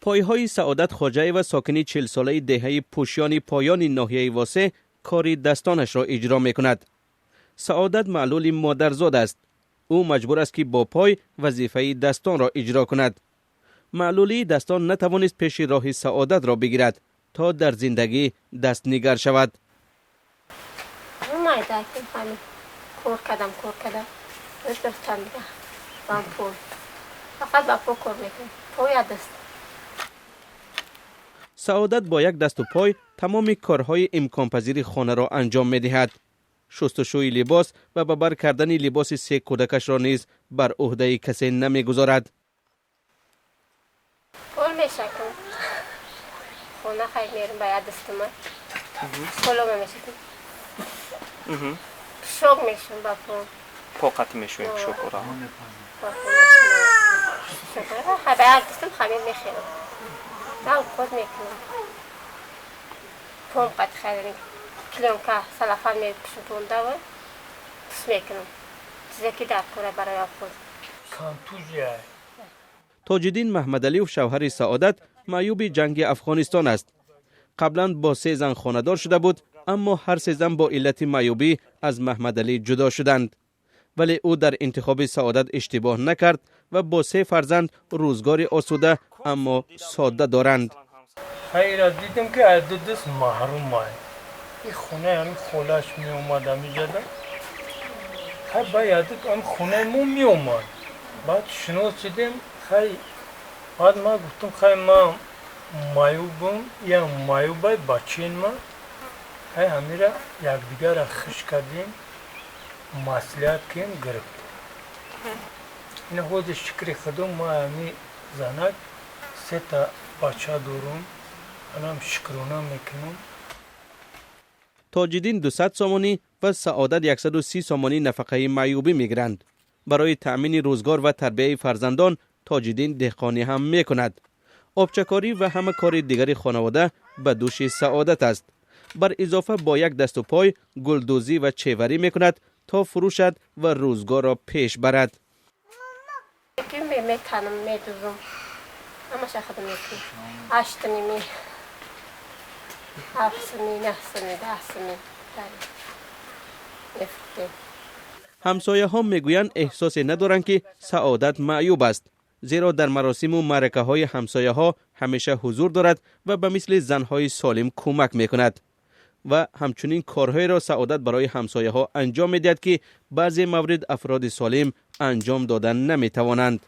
پایهای سعادت خواجه و ساکنی 40 ساله دهه پوشیان پایان ناحیه واسع کاری دستانش را اجرا می کند. سعادت معلول مادرزاد است. او مجبور است که با پای وظیفه دستان را اجرا کند. معلولی دستان نتوانست پیش راه سعادت را بگیرد تا در زندگی دست نگر شود. کور کردم فقط با پا کار میکنم. پای دست. سعادت با یک دست و پای تمام کارهای امکان پذیر خانه را انجام می دهد. شستشوی لباس و ببر کردن لباس 3 کودکش را نیز بر عهده کسی نمی گذارد. کار میشکنم. خانه خیلی میرم باید دست من. کلو میشکنم. شوق میشم با پا. پاقت میشویم شکر را. شکر را باید دستم خمیر میخیرم. دام خود میکنم. پام قد خیلی کلیم که سلافان میپشم پونده و پس میکنم. چیزی که در کوره برای خود. تاج‌الدین محمدعلی و شوهر سعادت معیوب جنگ افغانستان است. قبلا با 3 زن خانه‌دار شده بود، اما هر 3 زن با علت معیوبی از محمدعلی جدا شدند. ولی او در انتخاب سعادت اشتباه نکرد و با 3 فرزند روزگار آسوده اما ساده دارند. خیلی دیدم که از دست محروم است. این خونه هم خولش می اومد می‌جدا. خیلی باید هم خونه مو می اومد. بعد شنیدم خیلی بعد ما گفتم خیلی ما معیوبم یا معیوبای بچین ما خیلی همیشه یکدیگر را خوش کردیم. مصلحت کردیم گرفت. این خود شکر خدا ما همی زنک 3 تا بچه دارم. الان شکرانه میکنم. تاج‌الدین 200 سامانی و سعادت 130 سامانی نفقه معیوبی میگیرند. برای تأمین روزگار و تربیت فرزندان تاج‌الدین دهقانی هم میکند. آبچکاری و همه کار دیگر خانواده به دوش سعادت است. بر اضافه با یک دست و پای گلدوزی و چیوری میکند تا فروشد و روزگار را پیش برد. میتونم میدوزم. اما شخص میکنم. اشتنی می. افسنی نفسنی دستنی. همسایه ها میگویند احساس ندارند که سعادت معیوب است، زیرا در مراسم و معرکه های همسایه ها همیشه حضور دارد و به مثل زنهای سالم کمک میکند و همچنین کارهای را سعادت برای همسایه ها انجام میدهد که بعضی موارد افراد سالم انجام دادن نمیتوانند.